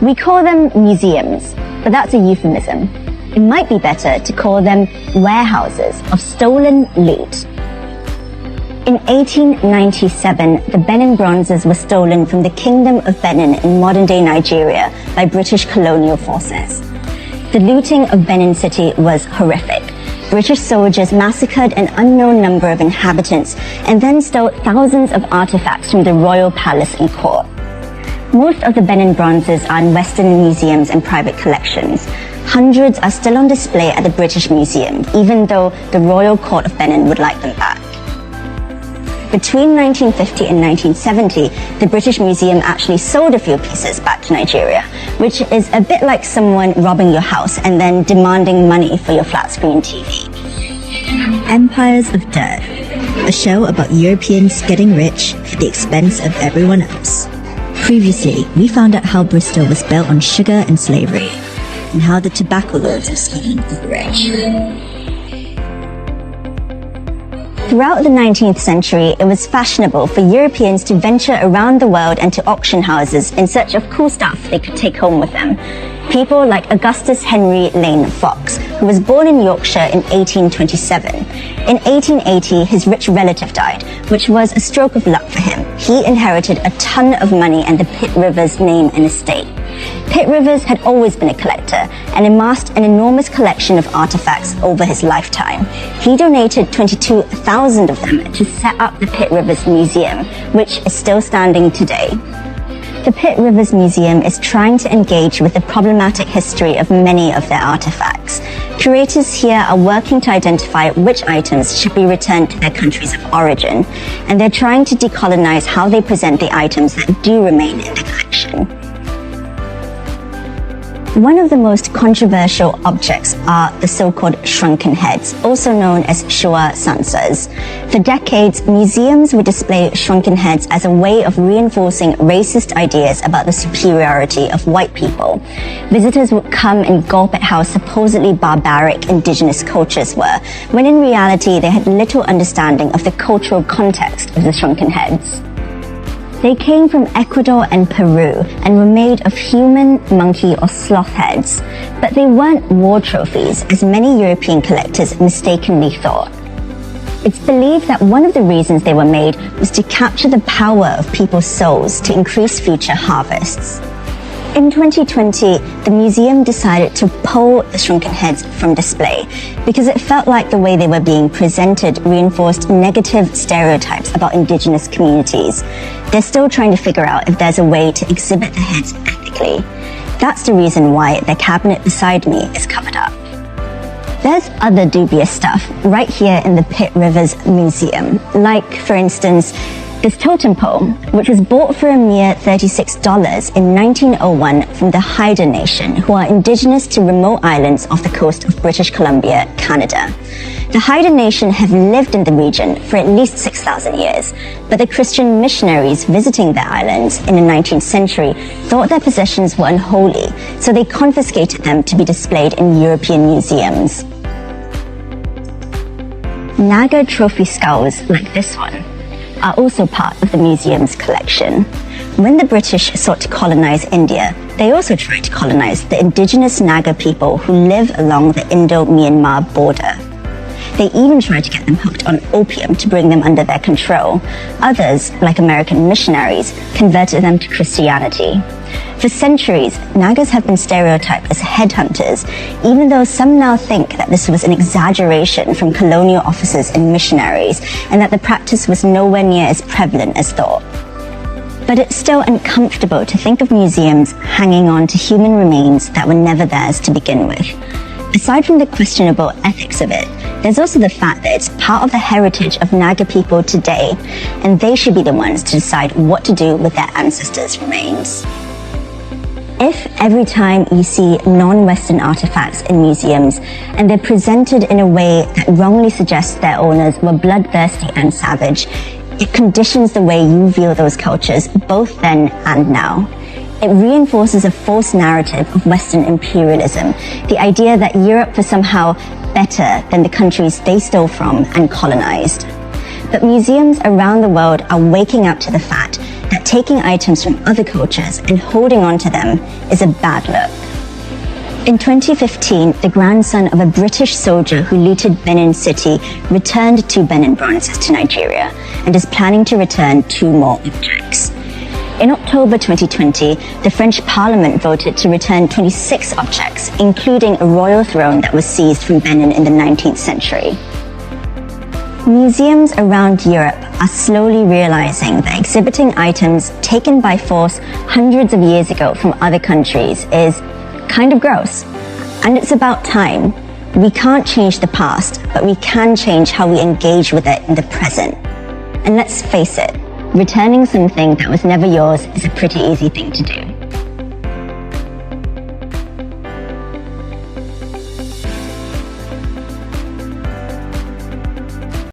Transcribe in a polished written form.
We call them museums, but that's a euphemism. It might be better to call them warehouses of stolen loot. In 1897, the Benin Bronzes were stolen from the Kingdom of Benin in modern-day Nigeria by British colonial forces. The looting of Benin City was horrific. British soldiers massacred an unknown number of inhabitants and then stole thousands of artifacts from the royal palace and court. Most of the Benin Bronzes are in Western museums and private collections. Hundreds are still on display at the British Museum, even though the Royal Court of Benin would like them back. Between 1950 and 1970, the British Museum actually sold a few pieces back to Nigeria, which is a bit like someone robbing your house and then demanding money for your flat-screen TV. Empires of Dirt, a show about Europeans getting rich at the expense of everyone else. Previously, we found out how Bristol was built on sugar and slavery, and how the tobacco lords of Scotland got rich. Throughout the 19th century, it was fashionable for Europeans to venture around the world and to auction houses in search of cool stuff they could take home with them. People like Augustus Henry Lane Fox, who was born in Yorkshire in 1827. In 1880, his rich relative died, which was a stroke of luck for him. He inherited a ton of money and the Pitt Rivers name and estate. Pitt Rivers had always been a collector and amassed an enormous collection of artifacts over his lifetime. He donated 22,000 of them to set up the Pitt Rivers Museum, which is still standing today. The Pitt Rivers Museum is trying to engage with the problematic history of many of their artifacts. Curators here are working to identify which items should be returned to their countries of origin, and they're trying to decolonize how they present the items that do remain in the collection. One of the most controversial objects are the so-called shrunken heads, also known as Showa sansas. For decades, museums would display shrunken heads as a way of reinforcing racist ideas about the superiority of white people. Visitors would come and gulp at how supposedly barbaric indigenous cultures were, when in reality they had little understanding of the cultural context of the shrunken heads. They came from Ecuador and Peru and were made of human, monkey, or sloth heads, but they weren't war trophies, as many European collectors mistakenly thought. It's believed that one of the reasons they were made was to capture the power of people's souls to increase future harvests. In 2020, the museum decided to pull the shrunken heads from display because it felt like the way they were being presented reinforced negative stereotypes about indigenous communities. They're still trying to figure out if there's a way to exhibit the heads ethically. That's the reason why the cabinet beside me is covered up. There's other dubious stuff right here in the Pitt Rivers Museum, like, for instance, this totem pole, which was bought for a mere $36 in 1901 from the Haida Nation, who are indigenous to remote islands off the coast of British Columbia, Canada. The Haida Nation have lived in the region for at least 6,000 years, but the Christian missionaries visiting their islands in the 19th century thought their possessions were unholy, so they confiscated them to be displayed in European museums. Naga trophy skulls like this one are also part of the museum's collection. When the British sought to colonize India, they also tried to colonize the indigenous Naga people who live along the Indo-Myanmar border. They even tried to get them hooked on opium to bring them under their control. Others, like American missionaries, converted them to Christianity. For centuries, Nagas have been stereotyped as headhunters, even though some now think that this was an exaggeration from colonial officers and missionaries, and that the practice was nowhere near as prevalent as thought. But it's still uncomfortable to think of museums hanging on to human remains that were never theirs to begin with. Aside from the questionable ethics of it, there's also the fact that it's part of the heritage of Naga people today, and they should be the ones to decide what to do with their ancestors' remains. If every time you see non-Western artifacts in museums and they're presented in a way that wrongly suggests their owners were bloodthirsty and savage, it conditions the way you view those cultures both then and now. It reinforces a false narrative of Western imperialism, the idea that Europe was somehow better than the countries they stole from and colonized. But museums around the world are waking up to the fact that taking items from other cultures and holding on to them is a bad look. In 2015, the grandson of a British soldier who looted Benin City returned 2 Benin Bronzes to Nigeria and is planning to return 2 more objects. In October 2020, the French Parliament voted to return 26 objects, including a royal throne that was seized from Benin in the 19th century. Museums around Europe are slowly realizing that exhibiting items taken by force hundreds of years ago from other countries is kind of gross. And it's about time. We can't change the past, but we can change how we engage with it in the present. And let's face it, returning something that was never yours is a pretty easy thing to do.